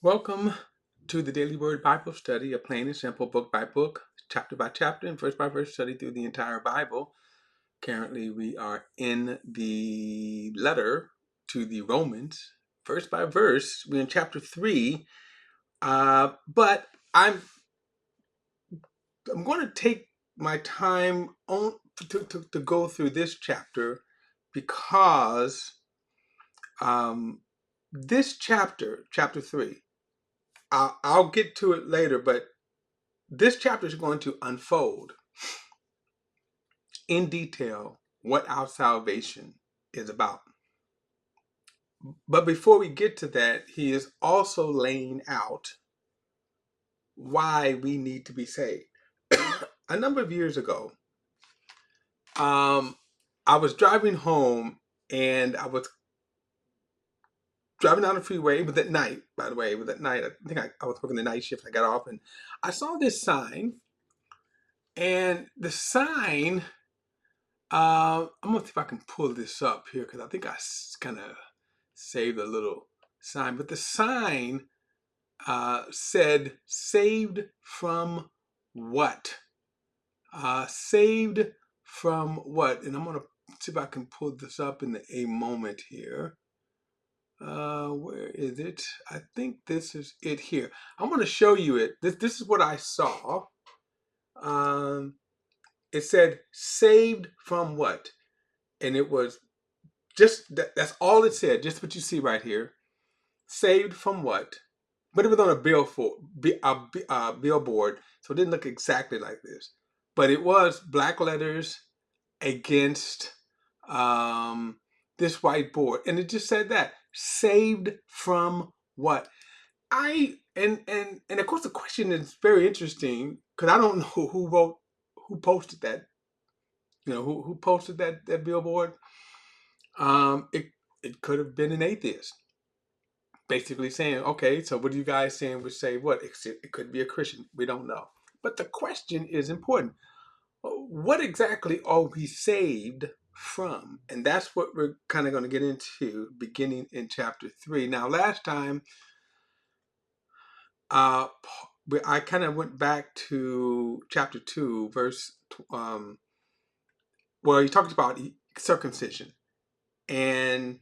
Welcome to the Daily Word Bible Study, a plain and simple book by book, chapter by chapter, and verse by verse study through the entire Bible. Currently, we are in the letter to the Romans, verse by verse. We're in chapter 3, but I'm going to take my time to go through this chapter because this chapter 3, I'll get to it later, but this chapter is going to unfold in detail what our salvation is about. But before we get to that, he is also laying out why we need to be saved. A number of years ago, I was driving home and I was driving down the freeway. It was at night, by the way. It was at night. I think I was working the night shift. I got off and I saw this sign. And the sign, I'm going to see if I can pull this up here because I think I kind of saved a little sign. But the sign said, saved from what? Saved from what? And I'm going to see if I can pull this up in a moment here. Where is it? I think this is it here. I'm going to show you it. This is what I saw. It said, saved from what? And it was just, that's all it said. Just what you see right here. Saved from what? But it was on a billboard, so it didn't look exactly like this. But it was black letters against this whiteboard, and it just said that saved from what? And of course the question is very interesting because I don't know who posted that. You know who posted that billboard? It could have been an atheist basically saying, okay, so what are you guys saying would say what? It could be a Christian. We don't know. But the question is important. What exactly are we saved from? And that's what we're kind of going to get into beginning in chapter 3. Now, last time, uh, I kind of went back to chapter 2, verse, well, he talked about circumcision. And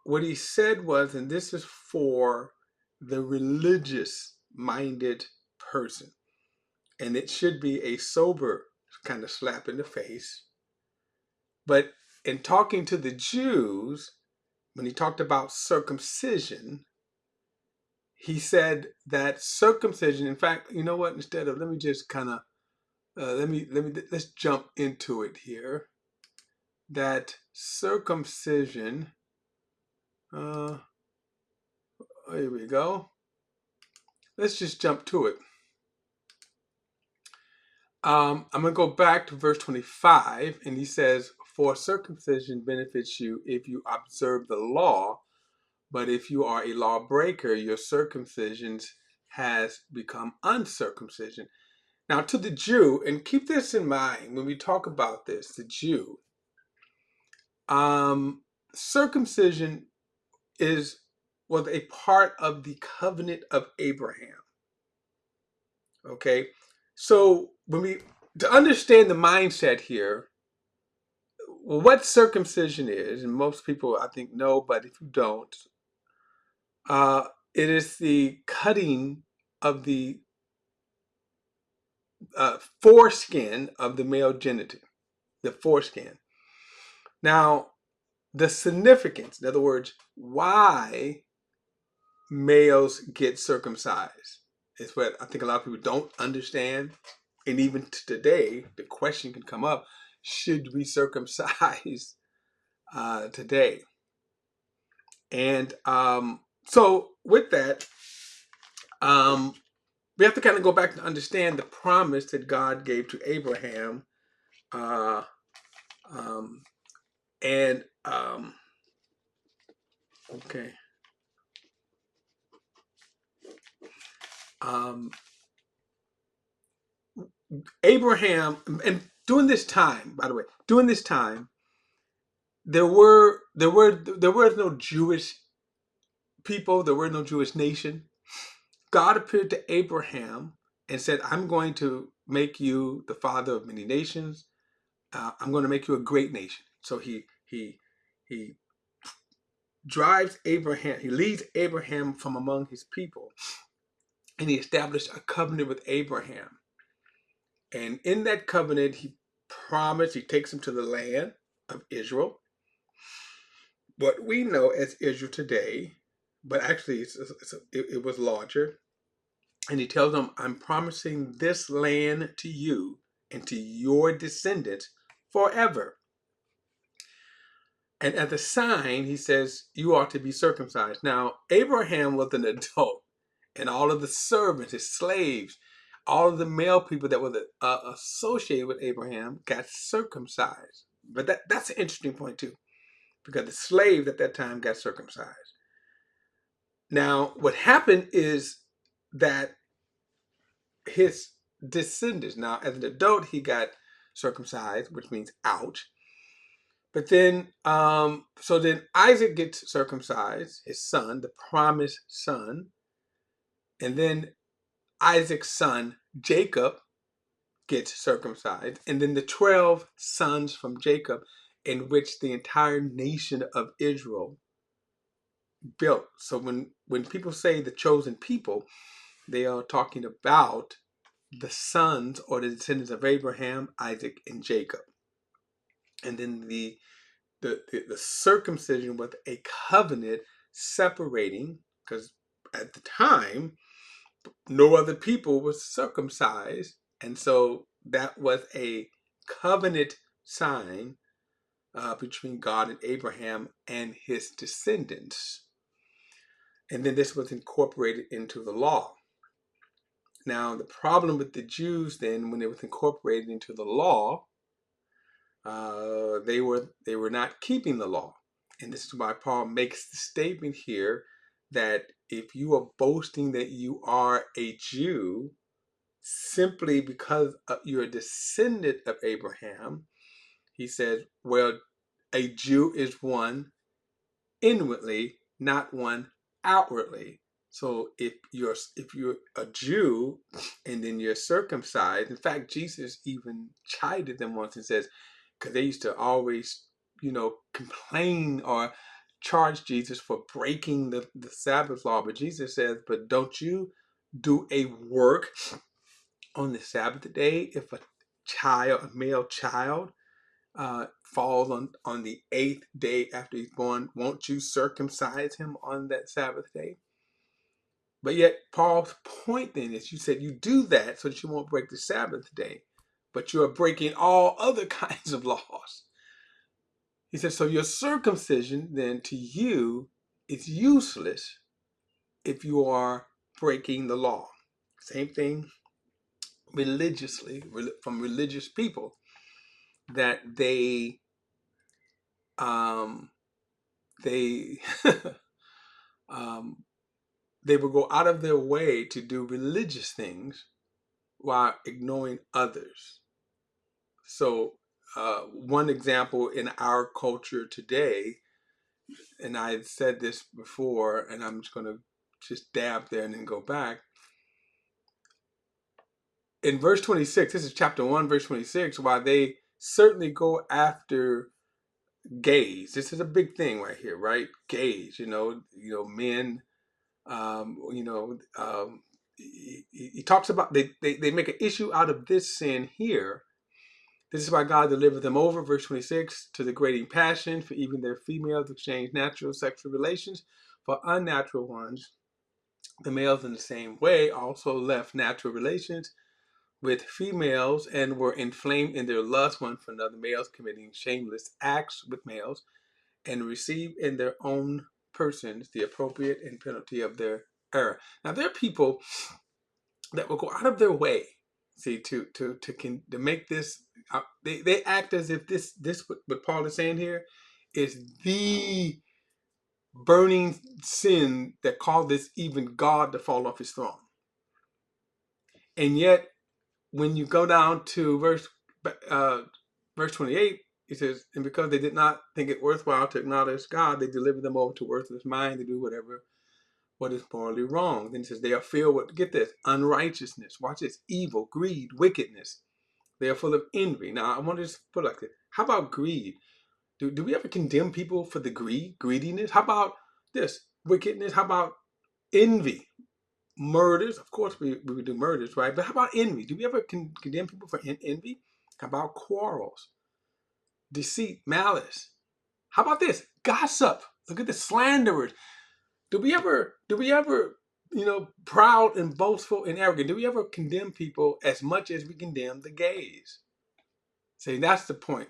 what he said was, and this is for the religious minded person, and it should be a sober kind of slap in the face. But in talking to the Jews, when he talked about circumcision, he said that circumcision, in fact, you know what, instead of, let me just kind of, let's jump into it here. That circumcision, here we go. Let's just jump to it. I'm going to go back to verse 25, and he says, for circumcision benefits you if you observe the law, but if you are a lawbreaker, your circumcision has become uncircumcision. Now, to the Jew, and keep this in mind when we talk about this, the Jew, circumcision was a part of the covenant of Abraham. Okay, so to understand the mindset here, what circumcision is, and most people I think know, but if you don't, it is the cutting of the foreskin of the male genitive, the foreskin. Now, the significance, in other words, why males get circumcised is what I think a lot of people don't understand. And even today, the question can come up, should we circumcise today? And so with that, we have to kind of go back to understand the promise that God gave to Abraham. Uh, um, and okay. Abraham, and during this time, by the way, during this time, there was no Jewish people, there were no Jewish nation. God appeared to Abraham and said, I'm going to make you the father of many nations. I'm going to make you a great nation. So he drives Abraham, he leads Abraham from among his people, and he established a covenant with Abraham. And in that covenant, he promised, he takes him to the land of Israel, what we know as Israel today, but actually it was larger. And he tells them, I'm promising this land to you and to your descendants forever. And as a sign, he says, you ought to be circumcised. Now, Abraham was an adult, and all of the servants, his slaves, all of the male people that were associated with Abraham got circumcised. But that's an interesting point, too, because the slaves at that time got circumcised. Now, what happened is that his descendants, now as an adult, he got circumcised, which means ouch. But then, so then Isaac gets circumcised, his son, the promised son. And then Isaac's son, Jacob, gets circumcised. And then the 12 sons from Jacob, in which the entire nation of Israel built. So when people say the chosen people, they are talking about the sons or the descendants of Abraham, Isaac, and Jacob. And then the circumcision was a covenant separating, because at the time, no other people was circumcised. And so that was a covenant sign between God and Abraham and his descendants. And then this was incorporated into the law. Now, the problem with the Jews then, when it was incorporated into the law, they were not keeping the law. And this is why Paul makes the statement here that if you are boasting that you are a Jew simply because you're a descendant of Abraham, he says, well, a Jew is one inwardly, not one outwardly. So if you're a Jew and then you're circumcised, in fact, Jesus even chided them once and says, because they used to always, complain or charge Jesus for breaking the Sabbath law. But Jesus says, but don't you do a work on the Sabbath day if a male child, falls on the 8th day after he's born? Won't you circumcise him on that Sabbath day? But yet Paul's point then is, you said you do that so that you won't break the Sabbath day, but you are breaking all other kinds of laws. He says, so your circumcision then to you is useless if you are breaking the law. Same thing religiously, from religious people, that they they they will go out of their way to do religious things while ignoring others. So one example in our culture today, and I said this before, and I'm just going to just dab there and then go back. In verse 26, this is chapter 1, verse 26, while they certainly go after gays. This is a big thing right here, right? Gays, men, he talks about, they make an issue out of this sin here. This is why God delivered them over, verse 26, to degrading passion, for even their females exchanged natural sexual relations for unnatural ones. The males in the same way also left natural relations with females and were inflamed in their lust one for another, males committing shameless acts with males, and receive in their own persons the appropriate and penalty of their error. Now, there are people that will go out of their way, see, to make this. They act as if this what Paul is saying here is the burning sin that caused this even God to fall off his throne. And yet, when you go down to verse 28, he says, and because they did not think it worthwhile to acknowledge God, they delivered them over to worthless mind to do whatever what is morally wrong. Then he says they are filled with, get this, unrighteousness. Watch this, evil, greed, wickedness. They are full of envy. Now, I want to just put it like this. How about greed? Do we ever condemn people for the greediness? How about this, wickedness? How about envy? Murders? Of course, we would do murders, right? But how about envy? Do we ever condemn people for envy? How about quarrels? Deceit, malice. How about this? Gossip. Look at the slanderers. Do we ever, proud and boastful and arrogant? Do we ever condemn people as much as we condemn the gays? See, that's the point.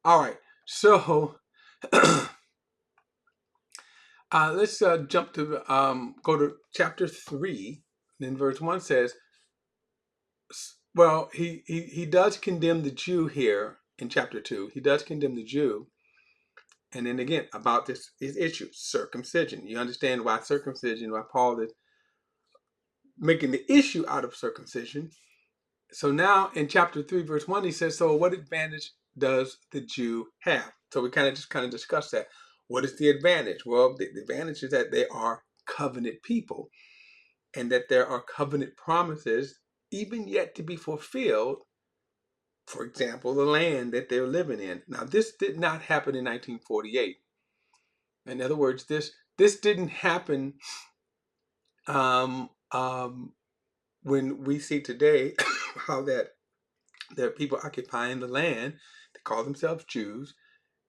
All right. So let's jump to go to chapter 3. Then verse 1 says, well, he does condemn the Jew here in chapter 2. He does condemn the Jew. And then again, about this issue, circumcision. You understand why circumcision, why Paul is making the issue out of circumcision. So now in chapter 3, verse 1, he says, so what advantage does the Jew have? So we kind of discussed that. What is the advantage? Well, the advantage is that they are covenant people and that there are covenant promises even yet to be fulfilled. For example, the land that they're living in. Now, this did not happen in 1948. In other words, this didn't happen when we see today how that there are people occupying the land. They call themselves Jews.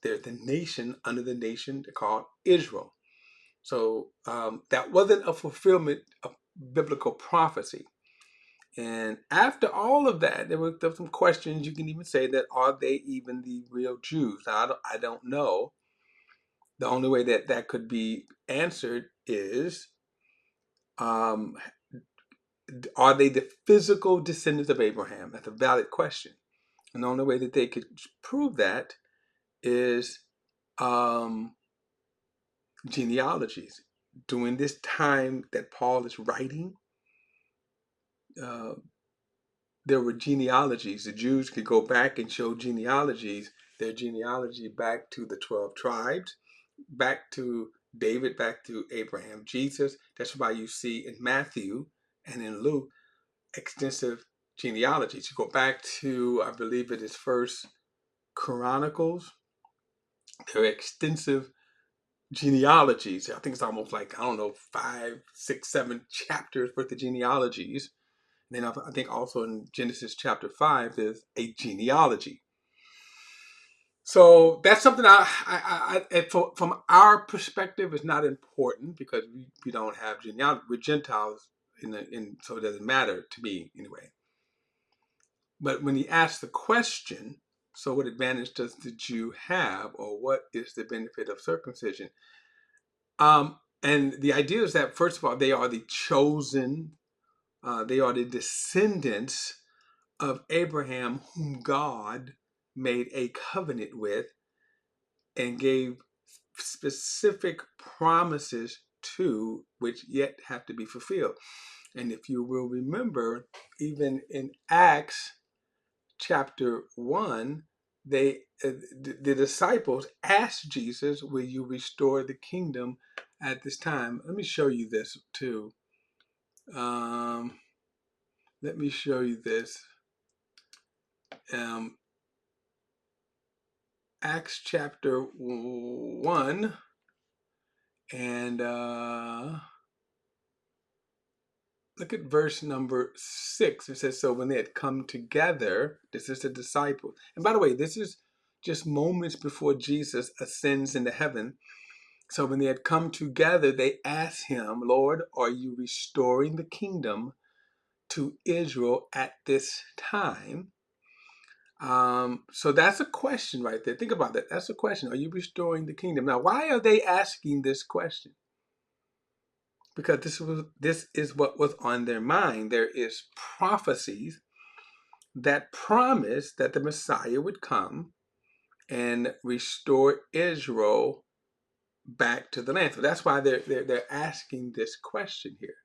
They're the nation under the nation called Israel. So that wasn't a fulfillment of biblical prophecy. And after all of that, there were some questions. You can even say that, are they even the real Jews? Now, I don't know. The only way that could be answered is, are they the physical descendants of Abraham? That's a valid question. And the only way that they could prove that is genealogies. During this time that Paul is writing, there were genealogies. The Jews could go back and show genealogies, their genealogy back to the 12 tribes, back to David, back to Abraham, Jesus. That's why you see in Matthew and in Luke extensive genealogies. You go back to, I believe it is First Chronicles. There are extensive genealogies. I think it's almost like, 5, 6, 7 chapters worth of genealogies. And then I think also in Genesis chapter 5, there's a genealogy. So that's something from our perspective is not important because we don't have genealogy. We're Gentiles, so it doesn't matter to me anyway. But when he asks the question, so what advantage does the Jew have, or what is the benefit of circumcision? And the idea is that, first of all, they are the chosen, they are the descendants of Abraham, whom God made a covenant with and gave specific promises to, which yet have to be fulfilled. And if you will remember, even in Acts chapter 1, the disciples asked Jesus, will you restore the kingdom at this time? Let me show you this too. Let me show you this. Acts chapter 1 and look at verse number 6. It says, so when they had come together, this is the disciples. And by the way, this is just moments before Jesus ascends into heaven. So when they had come together, they asked him, Lord, are you restoring the kingdom to Israel at this time? So that's a question right there. Think about that. That's a question. Are you restoring the kingdom? Now, why are they asking this question? Because this is what was on their mind. There is prophecies that promise that the Messiah would come and restore Israel back to the land. So that's why they're asking this question here.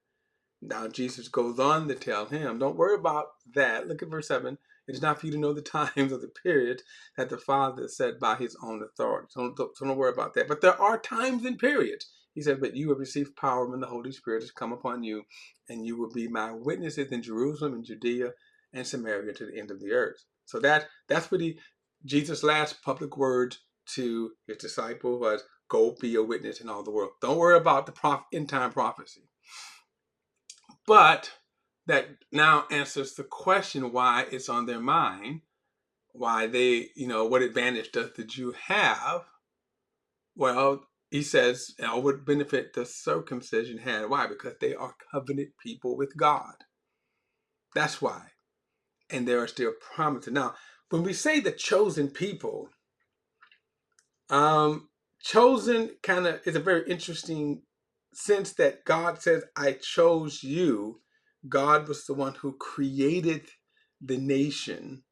Now Jesus goes on to tell him, don't worry about that. Look at verse 7. It is not for you to know the times or the periods that the Father set by his own authority. So don't worry about that. But there are times and periods. He said, but you will receive power when the Holy Spirit has come upon you, and you will be my witnesses in Jerusalem and Judea and Samaria to the end of the earth. So that's what Jesus' last public word to his disciple was, go be a witness in all the world. Don't worry about the end time prophecy. But that now answers the question why it's on their mind, why they, what advantage does the Jew have? Well, he says, what benefit the circumcision had? Why? Because they are covenant people with God. That's why. And there are still promises. Now, when we say the chosen people, chosen kind of is a very interesting sense that God says, I chose you. God was the one who created the nation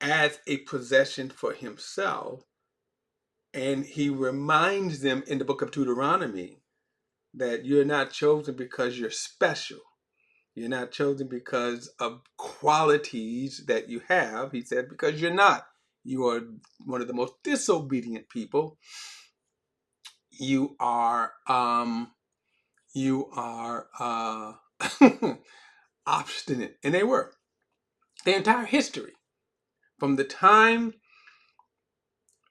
as a possession for himself. And he reminds them in the book of Deuteronomy that you're not chosen because you're special. You're not chosen because of qualities that you have. He said, because you're not. You are one of the most disobedient people. You are obstinate. And they were. Their entire history. From the time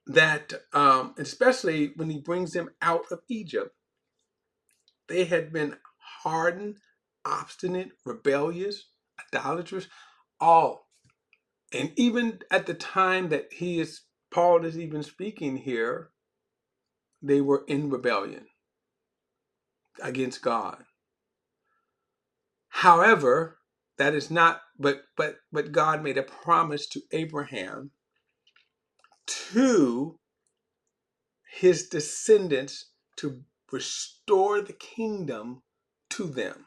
that, especially when he brings them out of Egypt, they had been hardened, obstinate, rebellious, idolatrous, all. And even at the time that Paul is even speaking here, they were in rebellion against God. However, that is not, but God made a promise to Abraham to his descendants to restore the kingdom to them.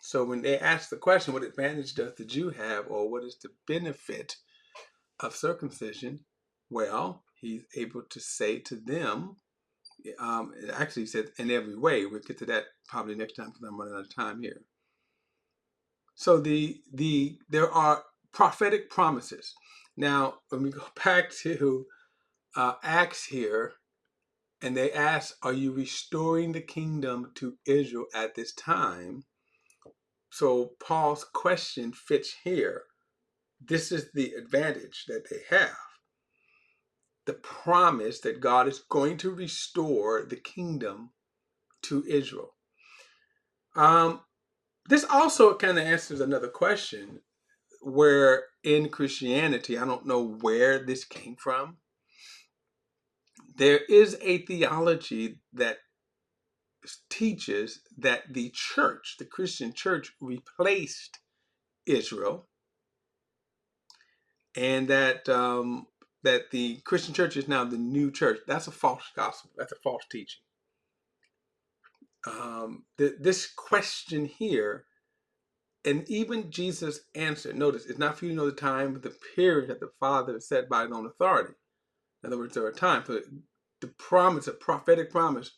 So when they ask the question, what advantage does the Jew have, or what is the benefit of circumcision? Well, he's able to say to them, it actually said in every way. We'll get to that probably next time because I'm running out of time here. So there are prophetic promises. Now, when we go back to Acts here, and they ask, are you restoring the kingdom to Israel at this time? So Paul's question fits here. This is the advantage that they have. The promise that God is going to restore the kingdom to Israel. This also kind of answers another question where in Christianity, I don't know where this came from. There is a theology that teaches that the church, the Christian church, replaced Israel, and that that the Christian church is now the new church. That's a false gospel. That's a false teaching. This question here, and even Jesus answered. Notice, it's not for you to know the time, but the period that the Father set by his own authority. In other words, there are times. So the promise, a prophetic promise,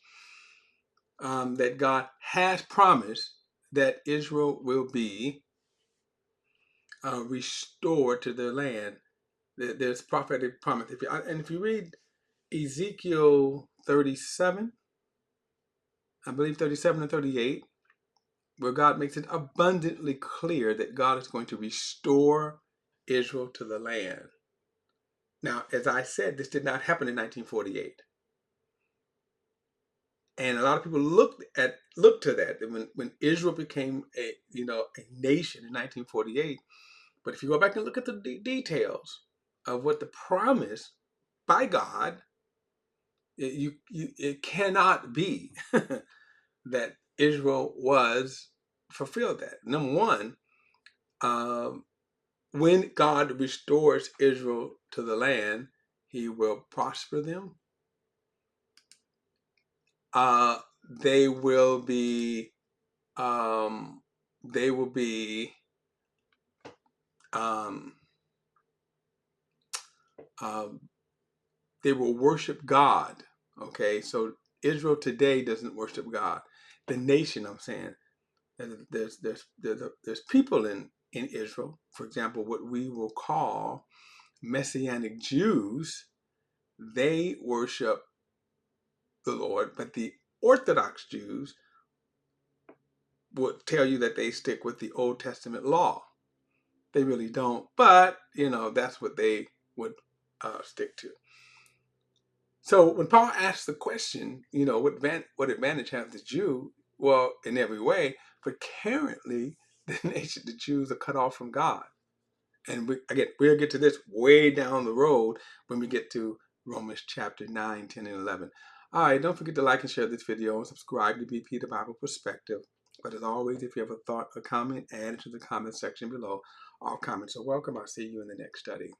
that God has promised that Israel will be restored to their land. There's prophetic promise. If you read Ezekiel 37, I believe 37 and 38, where God makes it abundantly clear that God is going to restore Israel to the land. Now, as I said, this did not happen in 1948. And a lot of people look to that when Israel became a nation in 1948. But if you go back and look at the details of what the promise by God, it cannot be that Israel was fulfilled. That number one, when God restores Israel to the land, He will prosper them. They will be. They will be. They will worship God. Okay, so Israel today doesn't worship God. The nation, I'm saying, there's people in Israel, for example, what we will call Messianic Jews. They worship the Lord, but the Orthodox Jews would tell you that they stick with the Old Testament law. They really don't, but that's what they would stick to. So when Paul asks the question, what advantage has the Jew? Well, in every way, but currently the nation, the Jews, are cut off from God. And we'll get to this way down the road when we get to Romans chapter 9, 10, and 11. All right, don't forget to like and share this video and subscribe to BP, the Bible Perspective. But as always, if you have a thought or comment, add it to the comment section below. All comments are welcome. I'll see you in the next study.